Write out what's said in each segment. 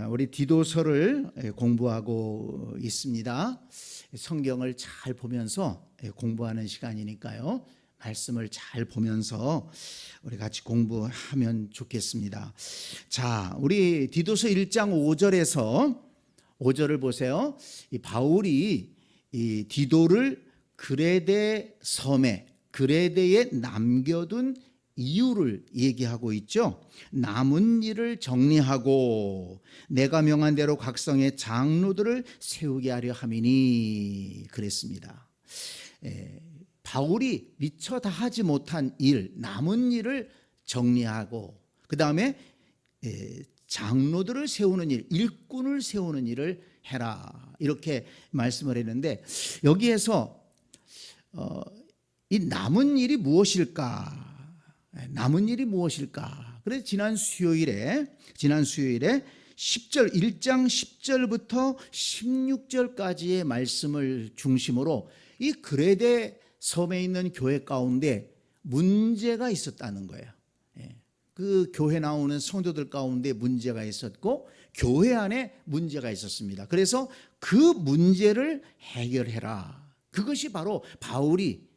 우리 디도서를 공부하고 있습니다. 성경을 잘 보면서 공부하는 시간이니까요. 말씀을 잘 보면서 우리 같이 공부하면 좋겠습니다. 자, 우리 디도서 1장 5절에서 5절을 보세요. 이 바울이 이 디도를 그레데 섬에 그레데에 남겨둔 이유를 얘기하고 있죠. 남은 일을 정리하고 내가 명한 대로 각성의 장로들을 세우게 하려 함이니 그랬습니다. 바울이 미처 다 하지 못한 일, 남은 일을 정리하고 그 다음에 장로들을 세우는 일, 일꾼을 세우는 일을 해라 이렇게 말씀을 했는데 여기에서 이 남은 일이 무엇일까? 남은 일이 무엇일까? 그래서 지난 수요일에 10절 1장 10절부터 16절까지의 말씀을 중심으로 이 그레데 섬에 있는 교회 가운데 문제가 있었다는 거예요. 그 교회 나오는 성도들 가운데 문제가 있었고 교회 안에 문제가 있었습니다. 그래서 그 문제를 해결해라. 그것이 바로 바울이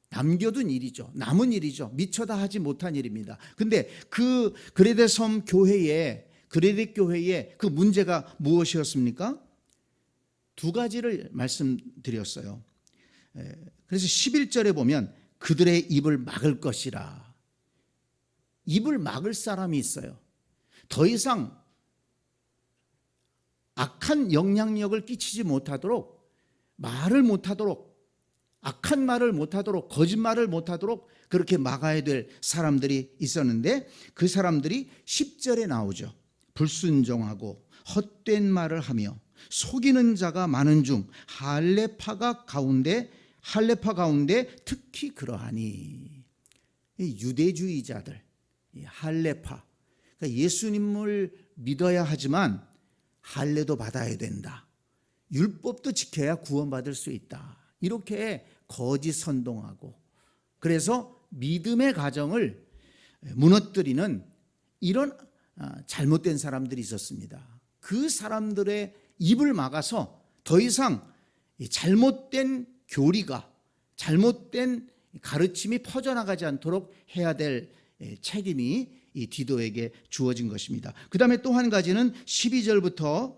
남겨둔 일이죠. 남은 일이죠. 미처 다 하지 못한 일입니다. 근데 그 그레데 섬 교회에 그레데 교회에 그 문제가 무엇이었습니까? 두 가지를 말씀드렸어요. 그래서 11절에 보면 그들의 입을 막을 것이라. 입을 막을 사람이 있어요. 더 이상 악한 영향력을 끼치지 못하도록 말을 못하도록 악한 말을 못하도록 거짓말을 못하도록 그렇게 막아야 될 사람들이 있었는데 그 사람들이 10절에 나오죠. 불순종하고 헛된 말을 하며 속이는 자가 많은 중 할례파 가운데 특히 그러하니 유대주의자들 할례파 그러니까 예수님을 믿어야 하지만 할례도 받아야 된다. 율법도 지켜야 구원받을 수 있다. 이렇게 거짓 선동하고 그래서 믿음의 가정을 무너뜨리는 이런 잘못된 사람들이 있었습니다. 그 사람들의 입을 막아서 더 이상 잘못된 교리가 잘못된 가르침이 퍼져나가지 않도록 해야 될 책임이 이 디도에게 주어진 것입니다. 그 다음에 또 한 가지는 12절부터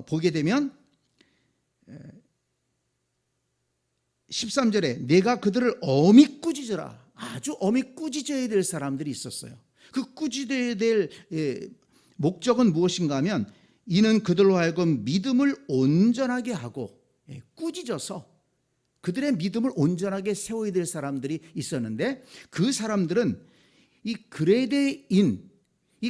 보게 되면 13절에 내가 그들을 엄히 꾸짖어라. 아주 엄히 꾸짖어야 될 사람들이 있었어요. 그 꾸짖어야 될 목적은 무엇인가 하면 이는 그들로 하여금 믿음을 온전하게 하고 꾸짖어서 그들의 믿음을 온전하게 세워야 될 사람들이 있었는데 그 사람들은 이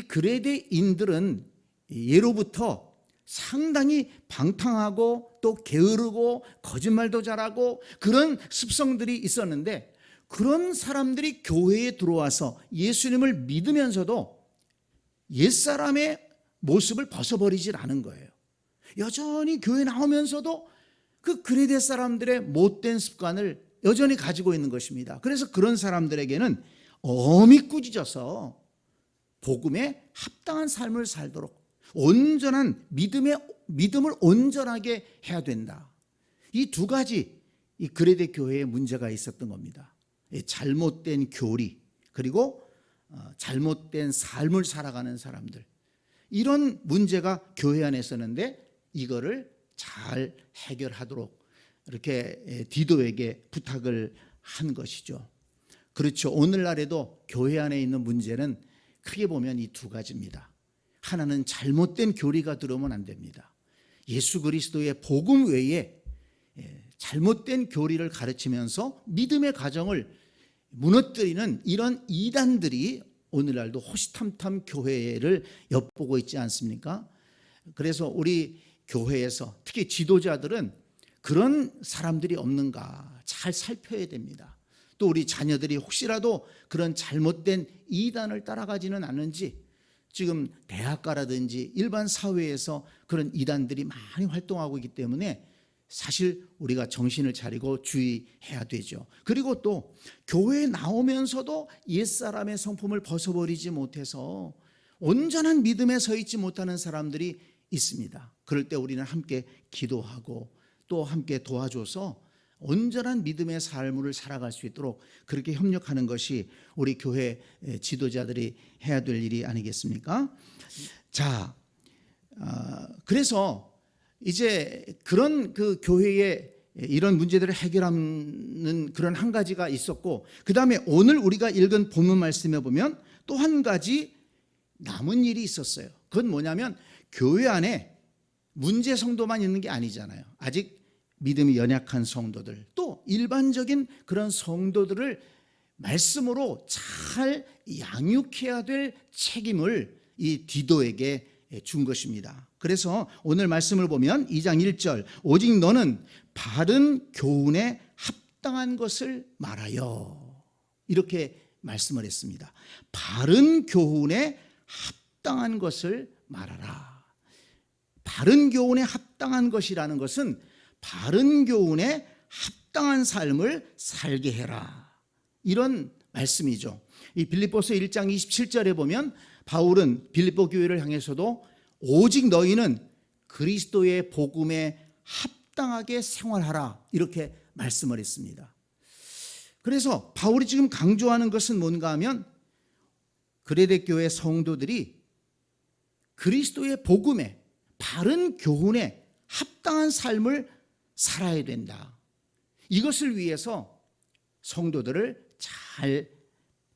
그레데인들은 예로부터 상당히 방탕하고 또 게으르고 거짓말도 잘하고 그런 습성들이 있었는데 그런 사람들이 교회에 들어와서 예수님을 믿으면서도 옛사람의 모습을 벗어버리질 않은 거예요. 여전히 교회 나오면서도 그 그레데 사람들의 못된 습관을 여전히 가지고 있는 것입니다. 그래서 그런 사람들에게는 엄히 꾸짖어서 복음에 합당한 삶을 살도록 온전한 믿음을 온전하게 해야 된다. 이 두 가지 이 그레데 교회에 문제가 있었던 겁니다. 잘못된 교리 그리고 잘못된 삶을 살아가는 사람들 이런 문제가 교회 안에 있었는데 이거를 잘 해결하도록 이렇게 디도에게 부탁을 한 것이죠. 그렇죠. 오늘날에도 교회 안에 있는 문제는 크게 보면 이 두 가지입니다. 하나는 잘못된 교리가 들어오면 안 됩니다. 예수 그리스도의 복음 외에 잘못된 교리를 가르치면서 믿음의 가정을 무너뜨리는 이런 이단들이 오늘날도 호시탐탐 교회를 엿보고 있지 않습니까? 그래서 우리 교회에서 특히 지도자들은 그런 사람들이 없는가 잘 살펴야 됩니다. 또 우리 자녀들이 혹시라도 그런 잘못된 이단을 따라가지는 않는지 지금 대학가라든지 일반 사회에서 그런 이단들이 많이 활동하고 있기 때문에 사실 우리가 정신을 차리고 주의해야 되죠. 그리고 또 교회에 나오면서도 옛사람의 성품을 벗어버리지 못해서 온전한 믿음에 서 있지 못하는 사람들이 있습니다. 그럴 때 우리는 함께 기도하고 또 함께 도와줘서 온전한 믿음의 삶을 살아갈 수 있도록 그렇게 협력하는 것이 우리 교회 지도자들이 해야 될 일이 아니겠습니까? 자, 그래서 이제 그런 그 교회에 이런 문제들을 해결하는 그런 한 가지가 있었고, 그 다음에 오늘 우리가 읽은 본문 말씀에 보면 또 한 가지 남은 일이 있었어요. 그건 뭐냐면 교회 안에 문제 성도만 있는 게 아니잖아요. 아직 믿음이 연약한 성도들, 또 일반적인 그런 성도들을 말씀으로 잘 양육해야 될 책임을 이 디도에게 준 것입니다. 그래서 오늘 말씀을 보면 2장 1절, 오직 너는 바른 교훈에 합당한 것을 말하여, 이렇게 말씀을 했습니다. 바른 교훈에 합당한 것을 말하라. 바른 교훈에 합당한 것이라는 것은 바른 교훈에 합당한 삶을 살게 해라, 이런 말씀이죠. 이 빌립보서 1장 27절에 보면 바울은 빌립보 교회를 향해서도 오직 너희는 그리스도의 복음에 합당하게 생활하라, 이렇게 말씀을 했습니다. 그래서 바울이 지금 강조하는 것은 뭔가 하면 그레데 교회 성도들이 그리스도의 복음에, 바른 교훈에 합당한 삶을 살아야 된다. 이것을 위해서 성도들을 잘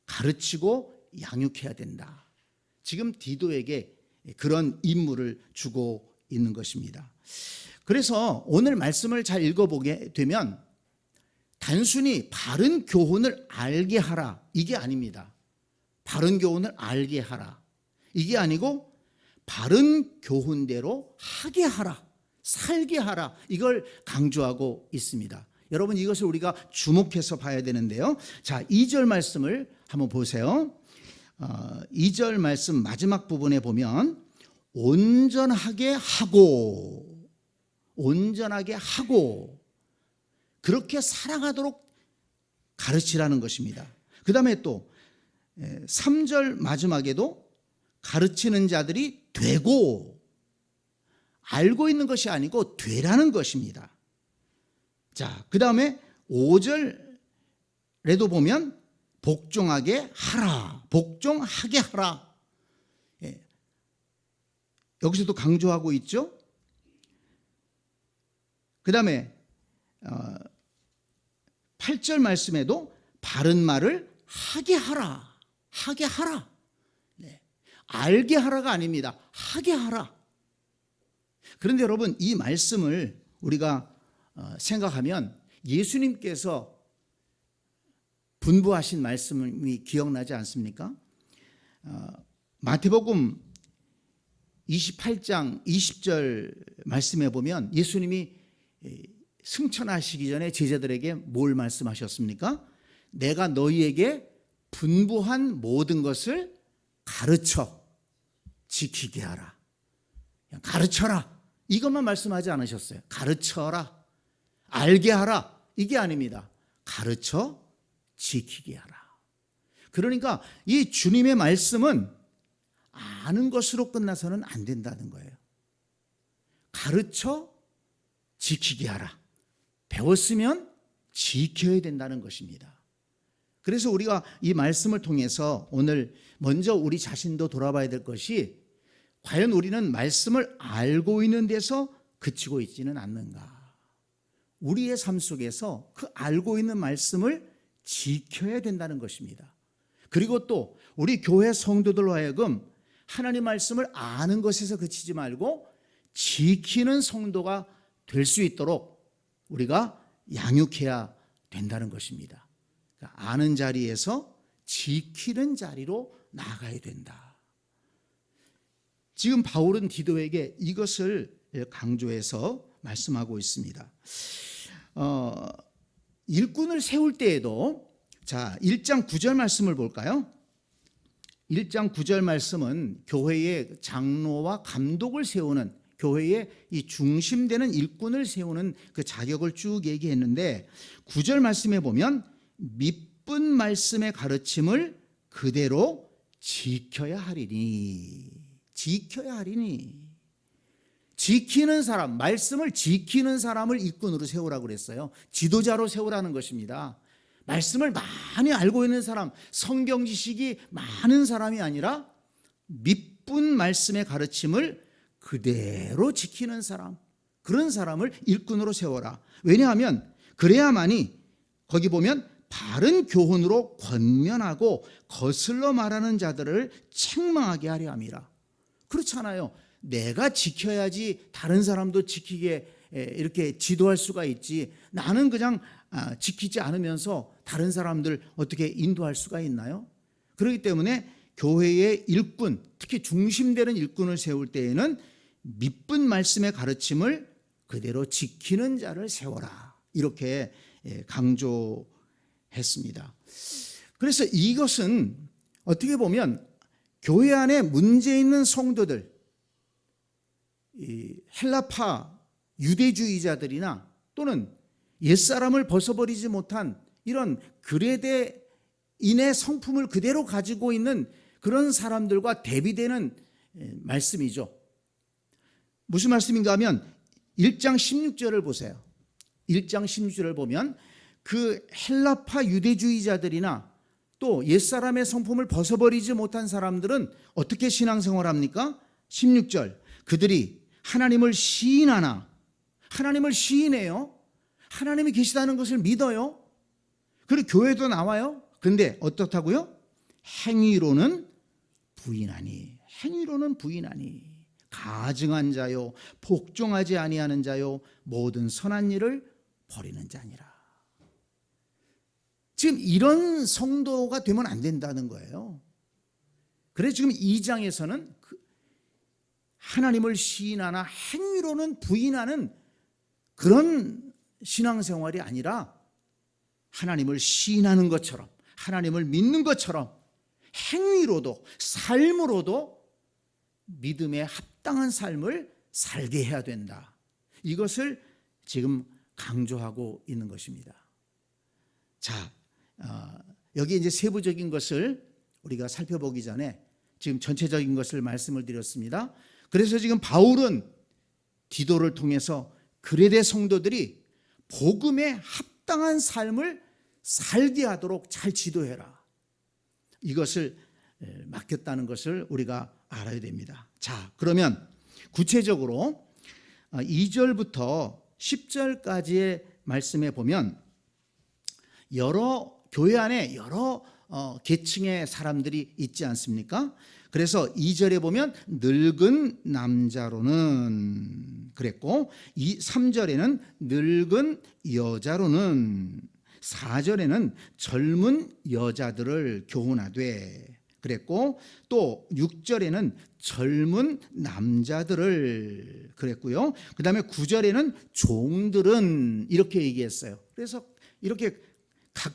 가르치고 양육해야 된다. 지금 디도에게 그런 임무를 주고 있는 것입니다. 그래서 오늘 말씀을 잘 읽어보게 되면 단순히 바른 교훈을 알게 하라, 이게 아닙니다. 바른 교훈을 알게 하라, 이게 아니고 바른 교훈대로 하게 하라, 살게 하라, 이걸 강조하고 있습니다. 여러분, 이것을 우리가 주목해서 봐야 되는데요. 자, 2절 말씀을 한번 보세요. 2절 말씀 마지막 부분에 보면 온전하게 하고, 온전하게 하고 그렇게 살아가도록 가르치라는 것입니다. 그 다음에 또 3절 마지막에도 가르치는 자들이 되고, 알고 있는 것이 아니고 되라는 것입니다. 자, 그 다음에 5절에도 보면 복종하게 하라, 복종하게 하라. 여기서도 강조하고 있죠. 그 다음에 8절 말씀에도 바른 말을 하게 하라, 하게 하라. 네. 알게 하라가 아닙니다. 하게 하라. 그런데 여러분, 이 말씀을 우리가 생각하면 예수님께서 분부하신 말씀이 기억나지 않습니까? 마태복음 28장 20절 말씀에 보면 예수님이 승천하시기 전에 제자들에게 뭘 말씀하셨습니까? 내가 너희에게 분부한 모든 것을 가르쳐 지키게 하라. 그냥 가르쳐라, 이것만 말씀하지 않으셨어요. 가르쳐라, 알게 하라, 이게 아닙니다. 가르쳐 지키게 하라. 그러니까 이 주님의 말씀은 아는 것으로 끝나서는 안 된다는 거예요. 가르쳐 지키게 하라. 배웠으면 지켜야 된다는 것입니다. 그래서 우리가 이 말씀을 통해서 오늘 먼저 우리 자신도 돌아봐야 될 것이, 과연 우리는 말씀을 알고 있는 데서 그치고 있지는 않는가. 우리의 삶 속에서 그 알고 있는 말씀을 지켜야 된다는 것입니다. 그리고 또 우리 교회 성도들로 하여금 하나님 말씀을 아는 것에서 그치지 말고 지키는 성도가 될 수 있도록 우리가 양육해야 된다는 것입니다. 그러니까 아는 자리에서 지키는 자리로 나아가야 된다. 지금 바울은 디도에게 이것을 강조해서 말씀하고 있습니다. 일꾼을 세울 때에도, 자, 1장 9절 말씀을 볼까요? 1장 9절 말씀은 교회의 장로와 감독을 세우는, 교회의 이 중심되는 일꾼을 세우는 그 자격을 쭉 얘기했는데, 9절 말씀에 보면 믿은 말씀의 가르침을 그대로 지켜야 하리니. 지켜야 하리니. 지키는 사람, 말씀을 지키는 사람을 일꾼으로 세우라고 그랬어요. 지도자로 세우라는 것입니다. 말씀을 많이 알고 있는 사람, 성경 지식이 많은 사람이 아니라 밑분 말씀의 가르침을 그대로 지키는 사람, 그런 사람을 일꾼으로 세워라. 왜냐하면 그래야만이 거기 보면 바른 교훈으로 권면하고 거슬러 말하는 자들을 책망하게 하려 함이라. 그렇잖아요. 내가 지켜야지 다른 사람도 지키게 이렇게 지도할 수가 있지, 나는 그냥 지키지 않으면서 다른 사람들 어떻게 인도할 수가 있나요? 그렇기 때문에 교회의 일꾼, 특히 중심되는 일꾼을 세울 때에는 밑분 말씀의 가르침을 그대로 지키는 자를 세워라, 이렇게 강조했습니다. 그래서 이것은 어떻게 보면 교회 안에 문제 있는 성도들, 이 헬라파 유대주의자들이나 또는 옛사람을 벗어버리지 못한 이런 그레데인의 성품을 그대로 가지고 있는 그런 사람들과 대비되는 말씀이죠. 무슨 말씀인가 하면 1장 16절을 보세요. 1장 16절을 보면 그 헬라파 유대주의자들이나 또 옛사람의 성품을 벗어버리지 못한 사람들은 어떻게 신앙생활합니까? 16절, 그들이 하나님을 시인하나, 하나님을 시인해요. 하나님이 계시다는 것을 믿어요. 그리고 교회도 나와요. 근데 어떻다고요? 행위로는 부인하니, 행위로는 부인하니, 가증한 자요, 복종하지 아니하는 자요, 모든 선한 일을 버리는 자니라. 지금 이런 성도가 되면 안 된다는 거예요. 그래서 지금 2장에서는 하나님을 시인하나 행위로는 부인하는 그런 신앙생활이 아니라 하나님을 시인하는 것처럼, 하나님을 믿는 것처럼 행위로도, 삶으로도 믿음에 합당한 삶을 살게 해야 된다. 이것을 지금 강조하고 있는 것입니다. 자, 여기 이제 세부적인 것을 우리가 살펴보기 전에 지금 전체적인 것을 말씀을 드렸습니다. 그래서 지금 바울은 디도를 통해서 그레데 성도들이 복음에 합당한 삶을 살게 하도록 잘 지도해라, 이것을 맡겼다는 것을 우리가 알아야 됩니다. 자, 그러면 구체적으로 2절부터 10절까지의 말씀에 보면 교회 안에 여러 계층의 사람들이 있지 않습니까? 그래서 2절에 보면 늙은 남자로는 그랬고, 3절에는 늙은 여자로는, 4절에는 젊은 여자들을 교훈하되 그랬고, 또 6절에는 젊은 남자들을 그랬고요. 그 다음에 9절에는 종들은 이렇게 얘기했어요. 그래서 이렇게 각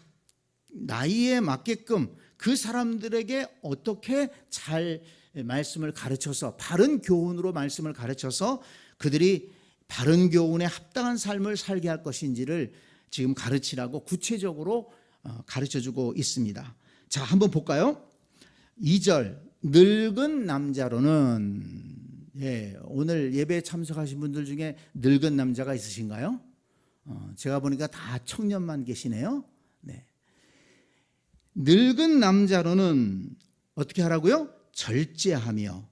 나이에 맞게끔 그 사람들에게 어떻게 잘 말씀을 가르쳐서, 바른 교훈으로 말씀을 가르쳐서 그들이 바른 교훈에 합당한 삶을 살게 할 것인지를 지금 가르치라고 구체적으로 가르쳐주고 있습니다. 자, 한번 볼까요? 2절, 늙은 남자로는, 오늘 예배에 참석하신 분들 중에 늙은 남자가 있으신가요? 제가 보니까 다 청년만 계시네요. 네. 늙은 남자로는 어떻게 하라고요? 절제하며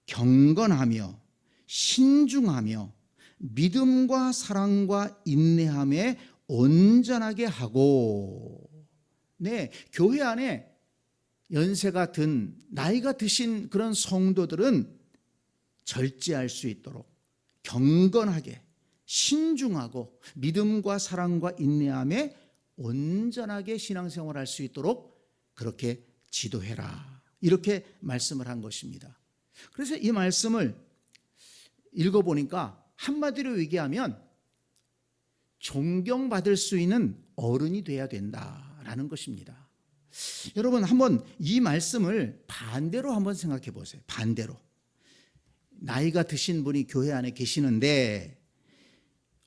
경건하며 신중하며 믿음과 사랑과 인내함에 온전하게 하고. 네, 교회 안에 연세가 든, 나이가 드신 그런 성도들은 절제할 수 있도록 경건하게 신중하고 믿음과 사랑과 인내함에 온전하게 신앙생활할 수 있도록 그렇게 지도해라, 이렇게 말씀을 한 것입니다. 그래서 이 말씀을 읽어보니까 한마디로 얘기하면 존경받을 수 있는 어른이 돼야 된다라는 것입니다. 여러분, 한번 이 말씀을 반대로 한번 생각해 보세요. 반대로, 나이가 드신 분이 교회 안에 계시는데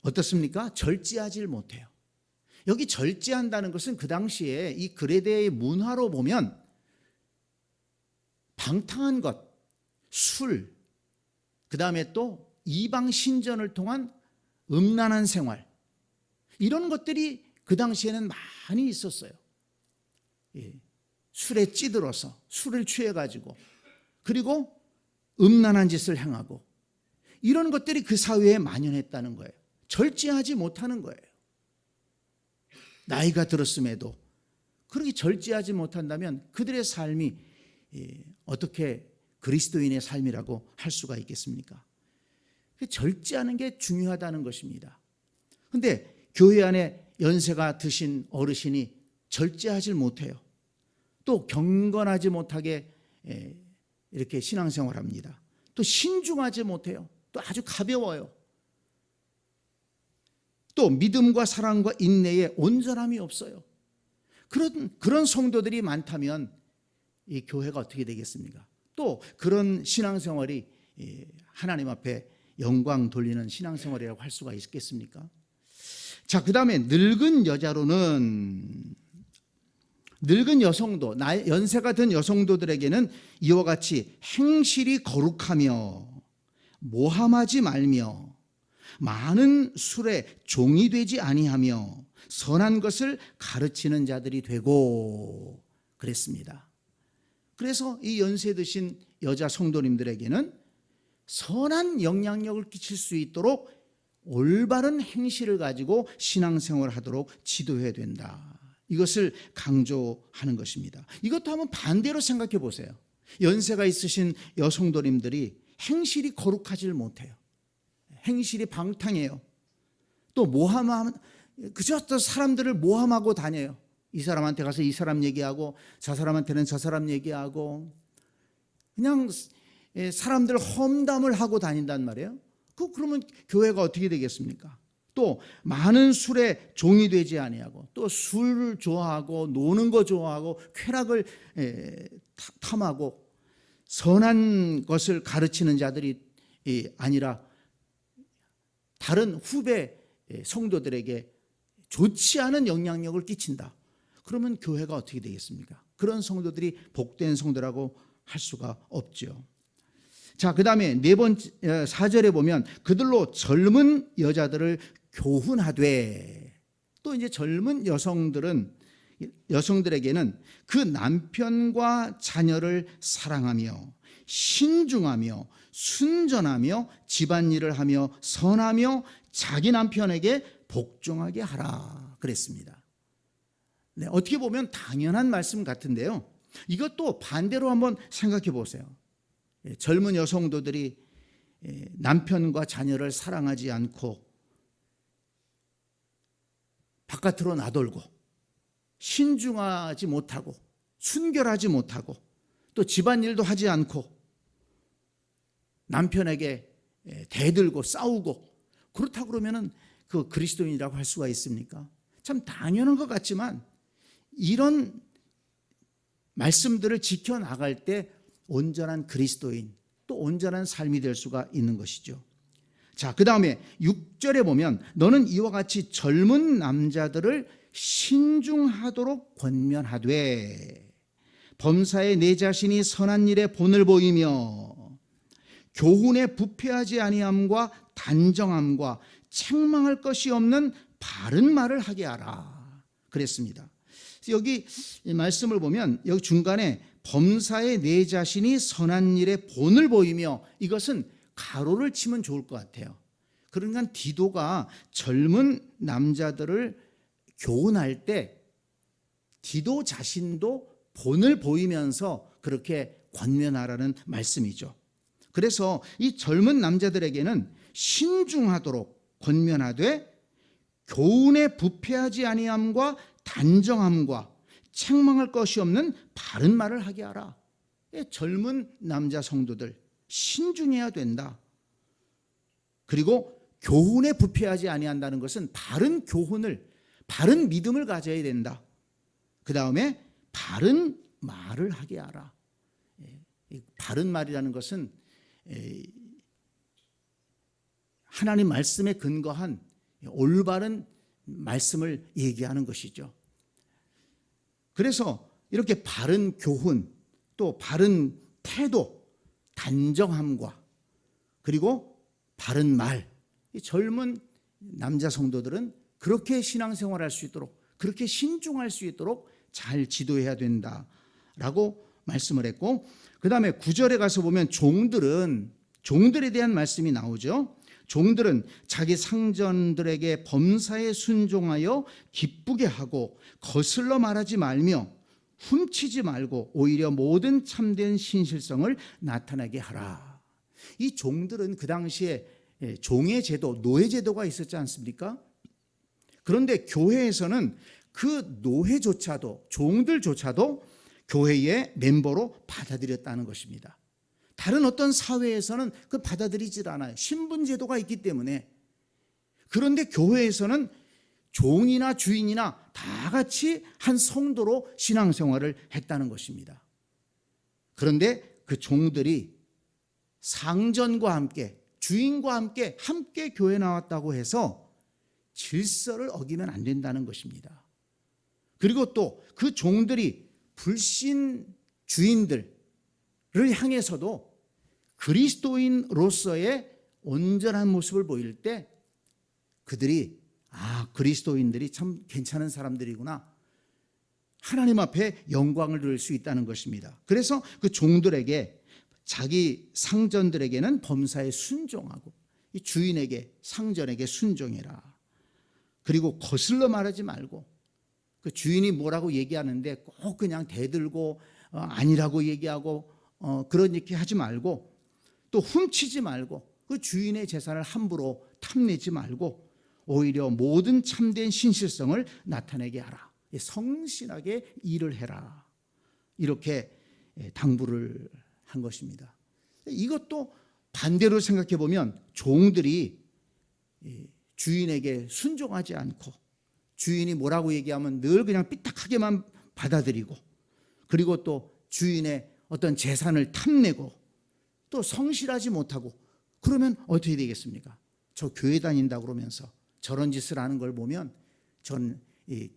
어떻습니까? 절제하지 못해요. 여기 절제한다는 것은 그 당시에 이 그레데의 문화로 보면 방탕한 것, 술, 그 다음에 또 이방 신전을 통한 음란한 생활, 이런 것들이 그 당시에는 많이 있었어요. 술에 찌들어서 술을 취해가지고, 그리고 음란한 짓을 행하고, 이런 것들이 그 사회에 만연했다는 거예요. 절제하지 못하는 거예요. 나이가 들었음에도 그렇게 절제하지 못한다면 그들의 삶이 어떻게 그리스도인의 삶이라고 할 수가 있겠습니까? 절제하는 게 중요하다는 것입니다. 그런데 교회 안에 연세가 드신 어르신이 절제하지 못해요. 또 경건하지 못하게 이렇게 신앙생활합니다. 또 신중하지 못해요. 또 아주 가벼워요. 또 믿음과 사랑과 인내에 온전함이 없어요. 그런 성도들이 많다면 이 교회가 어떻게 되겠습니까? 또 그런 신앙생활이 하나님 앞에 영광 돌리는 신앙생활이라고 할 수가 있겠습니까? 자, 그 다음에 늙은 여성도, 연세가 든 여성도들에게는 이와 같이 행실이 거룩하며 모함하지 말며 많은 술에 종이 되지 아니하며 선한 것을 가르치는 자들이 되고 그랬습니다. 그래서 이 연세 드신 여자 성도님들에게는 선한 영향력을 끼칠 수 있도록 올바른 행실을 가지고 신앙생활을 하도록 지도해야 된다. 이것을 강조하는 것입니다. 이것도 한번 반대로 생각해 보세요. 연세가 있으신 여성도님들이 행실이 거룩하지를 못해요. 행실이 방탕해요. 또 그저 또 사람들을 모함하고 다녀요. 이 사람한테 가서 이 사람 얘기하고 저 사람한테는 저 사람 얘기하고 그냥 사람들 험담을 하고 다닌단 말이에요. 그러면 교회가 어떻게 되겠습니까? 또 많은 술에 종이 되지 아니하고 또 술을 좋아하고 노는 거 좋아하고 쾌락을 탐하고 선한 것을 가르치는 자들이 아니라 다른 후배 성도들에게 좋지 않은 영향력을 끼친다. 그러면 교회가 어떻게 되겠습니까? 그런 성도들이 복된 성도라고 할 수가 없죠. 자, 그 다음에 4절에 보면 그들로 젊은 여자들을 교훈하되, 또 이제 젊은 여성들에게는 그 남편과 자녀를 사랑하며 신중하며 순전하며 집안일을 하며 선하며 자기 남편에게 복종하게 하라 그랬습니다. 네, 어떻게 보면 당연한 말씀 같은데요, 이것도 반대로 한번 생각해 보세요. 젊은 여성도들이 남편과 자녀를 사랑하지 않고 바깥으로 나돌고 신중하지 못하고 순결하지 못하고 또 집안일도 하지 않고 남편에게 대들고 싸우고 그렇다고 그러면은 그 그리스도인이라고 할 수가 있습니까? 참 당연한 것 같지만 이런 말씀들을 지켜나갈 때 온전한 그리스도인, 또 온전한 삶이 될 수가 있는 것이죠. 자, 그 다음에 6절에 보면 너는 이와 같이 젊은 남자들을 신중하도록 권면하되 범사에 내 자신이 선한 일에 본을 보이며 교훈에 부패하지 아니함과 단정함과 책망할 것이 없는 바른 말을 하게 하라 그랬습니다. 여기 말씀을 보면 여기 중간에 범사에 내 자신이 선한 일에 본을 보이며, 이것은 가로를 치면 좋을 것 같아요. 그러니까 디도가 젊은 남자들을 교훈할 때 디도 자신도 본을 보이면서 그렇게 권면하라는 말씀이죠. 그래서 이 젊은 남자들에게는 신중하도록 권면하되 교훈에 부패하지 아니함과 단정함과 책망할 것이 없는 바른 말을 하게 하라. 젊은 남자 성도들 신중해야 된다. 그리고 교훈에 부패하지 아니한다는 것은 바른 교훈을, 바른 믿음을 가져야 된다. 그 다음에 바른 말을 하게 하라. 바른 말이라는 것은 하나님 말씀에 근거한 올바른 말씀을 얘기하는 것이죠. 그래서 이렇게 바른 교훈, 또 바른 태도, 단정함과 그리고 바른 말, 이 젊은 남자 성도들은 그렇게 신앙생활할 수 있도록, 그렇게 신중할 수 있도록 잘 지도해야 된다라고 말씀을 했고, 그 다음에 9절에 가서 보면 종들에 대한 말씀이 나오죠. 종들은 자기 상전들에게 범사에 순종하여 기쁘게 하고 거슬러 말하지 말며 훔치지 말고 오히려 모든 참된 신실성을 나타나게 하라. 이 종들은 그 당시에 종의 제도, 노예 제도가 있었지 않습니까? 그런데 교회에서는 그 노예조차도, 종들조차도 교회의 멤버로 받아들였다는 것입니다. 다른 어떤 사회에서는 그 받아들이질 않아요. 신분 제도가 있기 때문에. 그런데 교회에서는 종이나 주인이나 다 같이 한 성도로 신앙생활을 했다는 것입니다. 그런데 그 종들이 상전과 함께, 주인과 함께 교회 나왔다고 해서 질서를 어기면 안 된다는 것입니다. 그리고 또 그 종들이 불신 주인들을 향해서도 그리스도인으로서의 온전한 모습을 보일 때 그들이 그리스도인들이 참 괜찮은 사람들이구나, 하나님 앞에 영광을 드릴 수 있다는 것입니다. 그래서 그 종들에게, 자기 상전들에게는 범사에 순종하고 이 주인에게, 상전에게 순종해라. 그리고 거슬러 말하지 말고, 그 주인이 뭐라고 얘기하는데 꼭 그냥 대들고 아니라고 얘기하고 그렇게 하지 말고, 또 훔치지 말고 그 주인의 재산을 함부로 탐내지 말고 오히려 모든 참된 신실성을 나타내게 하라. 성실하게 일을 해라. 이렇게 당부를 한 것입니다. 이것도 반대로 생각해 보면 종들이 주인에게 순종하지 않고 주인이 뭐라고 얘기하면 늘 그냥 삐딱하게만 받아들이고, 그리고 또 주인의 어떤 재산을 탐내고 또 성실하지 못하고, 그러면 어떻게 되겠습니까? 저 교회 다닌다 그러면서 저런 짓을 하는 걸 보면 전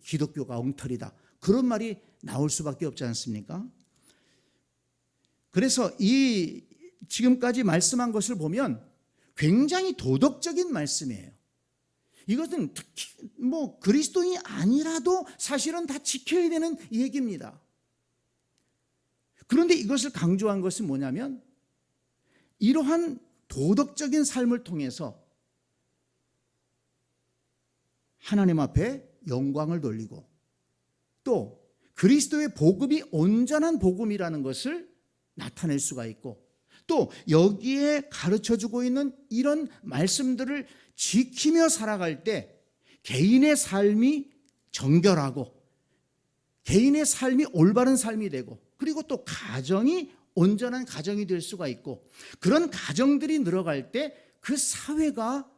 기독교가 엉터리다, 그런 말이 나올 수밖에 없지 않습니까? 그래서 이 지금까지 말씀한 것을 보면 굉장히 도덕적인 말씀이에요. 이것은 특히 그리스도인이 아니라도 사실은 다 지켜야 되는 얘기입니다. 그런데 이것을 강조한 것은 뭐냐면, 이러한 도덕적인 삶을 통해서 하나님 앞에 영광을 돌리고 또 그리스도의 복음이 온전한 복음이라는 것을 나타낼 수가 있고, 또 여기에 가르쳐주고 있는 이런 말씀들을 지키며 살아갈 때 개인의 삶이 정결하고 개인의 삶이 올바른 삶이 되고, 그리고 또 가정이 온전한 가정이 될 수가 있고, 그런 가정들이 늘어갈 때 그 사회가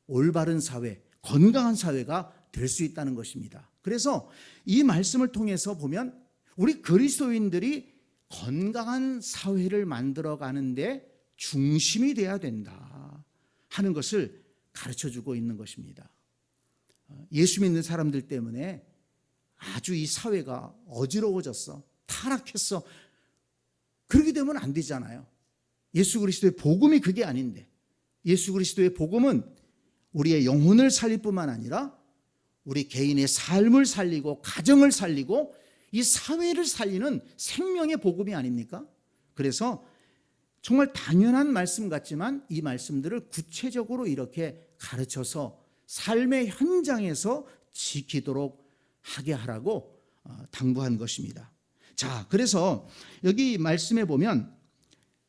올바른 사회, 건강한 사회가 될 수 있다는 것입니다. 그래서 이 말씀을 통해서 보면 우리 그리스도인들이 건강한 사회를 만들어 가는데 중심이 돼야 된다 하는 것을 가르쳐주고 있는 것입니다. 예수 믿는 사람들 때문에 아주 이 사회가 어지러워졌어, 타락했어, 그렇게 되면 안 되잖아요. 예수 그리스도의 복음이 그게 아닌데, 예수 그리스도의 복음은 우리의 영혼을 살릴 뿐만 아니라 우리 개인의 삶을 살리고 가정을 살리고 이 사회를 살리는 생명의 복음이 아닙니까? 그래서 정말 당연한 말씀 같지만 이 말씀들을 구체적으로 이렇게 가르쳐서 삶의 현장에서 지키도록 하게 하라고 당부한 것입니다. 자, 그래서 여기 말씀에 보면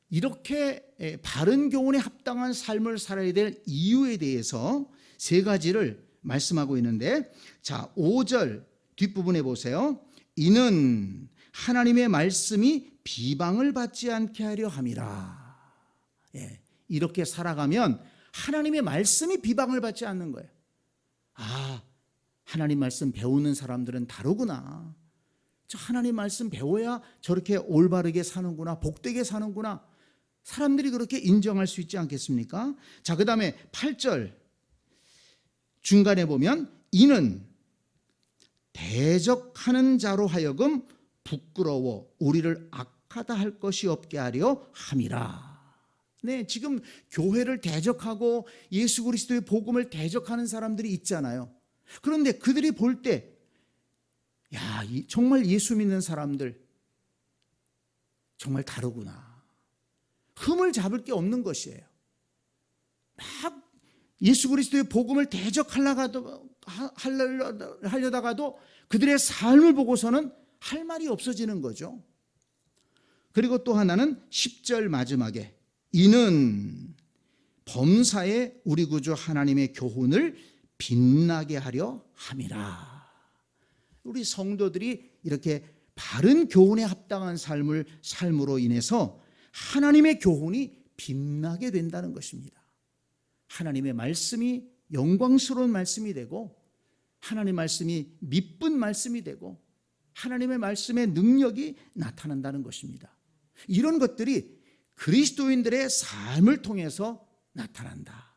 이렇게 바른 교훈에 합당한 삶을 살아야 될 이유에 대해서 세 가지를 말씀하고 있는데, 자, 5절 뒷부분에 보세요. 이는 하나님의 말씀이 비방을 받지 않게 하려 함이라. 이렇게 살아가면 하나님의 말씀이 비방을 받지 않는 거예요. 하나님 말씀 배우는 사람들은 다르구나, 저 하나님 말씀 배워야 저렇게 올바르게 사는구나, 복되게 사는구나, 사람들이 그렇게 인정할 수 있지 않겠습니까? 자, 그 다음에 8절 중간에 보면 이는 대적하는 자로 하여금 부끄러워 우리를 착하다 할 것이 없게 하려 함이라. 네, 지금 교회를 대적하고 예수 그리스도의 복음을 대적하는 사람들이 있잖아요. 그런데 그들이 볼 때, 야, 정말 예수 믿는 사람들 정말 다르구나. 흠을 잡을 게 없는 것이에요. 막 예수 그리스도의 복음을 대적하려다가도 그들의 삶을 보고서는 할 말이 없어지는 거죠. 그리고 또 하나는 10절 마지막에 이는 범사에 우리 구주 하나님의 교훈을 빛나게 하려 함이라. 우리 성도들이 이렇게 바른 교훈에 합당한 삶으로 인해서 하나님의 교훈이 빛나게 된다는 것입니다. 하나님의 말씀이 영광스러운 말씀이 되고 하나님의 말씀이 미쁜 말씀이 되고 하나님의 말씀의 능력이 나타난다는 것입니다. 이런 것들이 그리스도인들의 삶을 통해서 나타난다.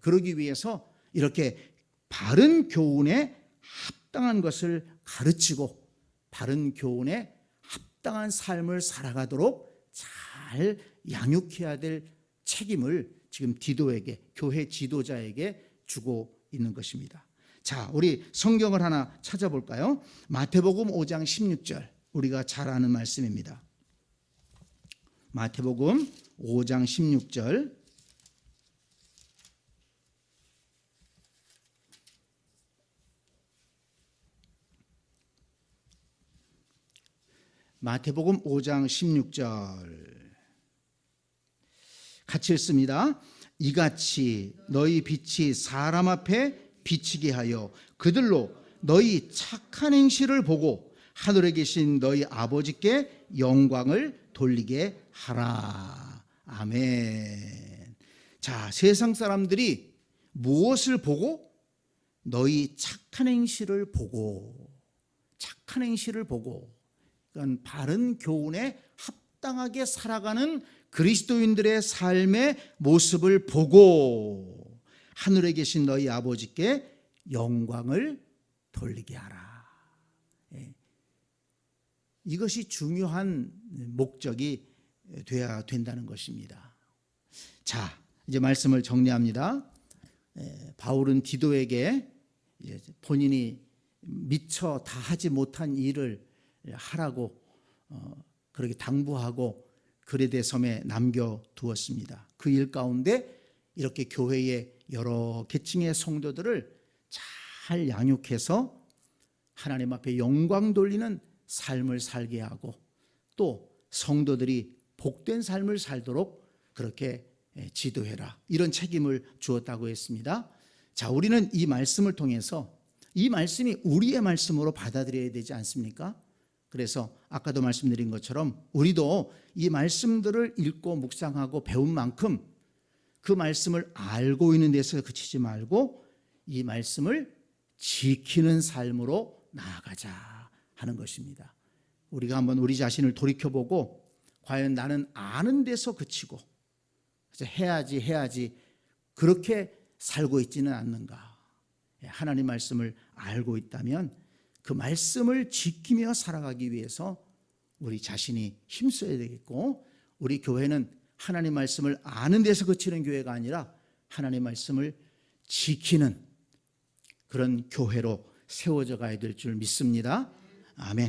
그러기 위해서 이렇게 바른 교훈에 합당한 것을 가르치고 바른 교훈에 합당한 삶을 살아가도록 잘 양육해야 될 책임을 지금 디도에게, 교회 지도자에게 주고 있는 것입니다. 자, 우리 성경을 하나 찾아볼까요? 마태복음 5장 16절, 우리가 잘 아는 말씀입니다. 마태복음 5장 16절. 마태복음 5장 16절 같이 읽습니다. 이같이 너희 빛이 사람 앞에 비치게 하여 그들로 너희 착한 행실을 보고 하늘에 계신 너희 아버지께 영광을 돌리게 하라. 아멘. 자, 세상 사람들이 무엇을 보고? 너희 착한 행실을 보고, 착한 행실을 보고, 그러니까 바른 교훈에 합당하게 살아가는 그리스도인들의 삶의 모습을 보고 하늘에 계신 너희 아버지께 영광을 돌리게 하라. 이것이 중요한 목적이 되어야 된다는 것입니다. 자, 이제 말씀을 정리합니다. 바울은 디도에게 본인이 미처 다 하지 못한 일을 하라고 그렇게 당부하고 그레데 섬에 남겨두었습니다. 그 일 가운데 이렇게 교회의 여러 계층의 성도들을 잘 양육해서 하나님 앞에 영광 돌리는 삶을 살게 하고 또 성도들이 복된 삶을 살도록 그렇게 지도해라, 이런 책임을 주었다고 했습니다. 자, 우리는 이 말씀을 통해서 이 말씀이 우리의 말씀으로 받아들여야 되지 않습니까? 그래서 아까도 말씀드린 것처럼 우리도 이 말씀들을 읽고 묵상하고 배운 만큼 그 말씀을 알고 있는 데서 그치지 말고 이 말씀을 지키는 삶으로 나아가자 하는 것입니다. 우리가 한번 우리 자신을 돌이켜보고 과연 나는 아는 데서 그치고 해야지 그렇게 살고 있지는 않는가. 하나님 말씀을 알고 있다면 그 말씀을 지키며 살아가기 위해서 우리 자신이 힘써야 되겠고, 우리 교회는 하나님 말씀을 아는 데서 그치는 교회가 아니라 하나님 말씀을 지키는 그런 교회로 세워져 가야 될 줄 믿습니다. 아멘.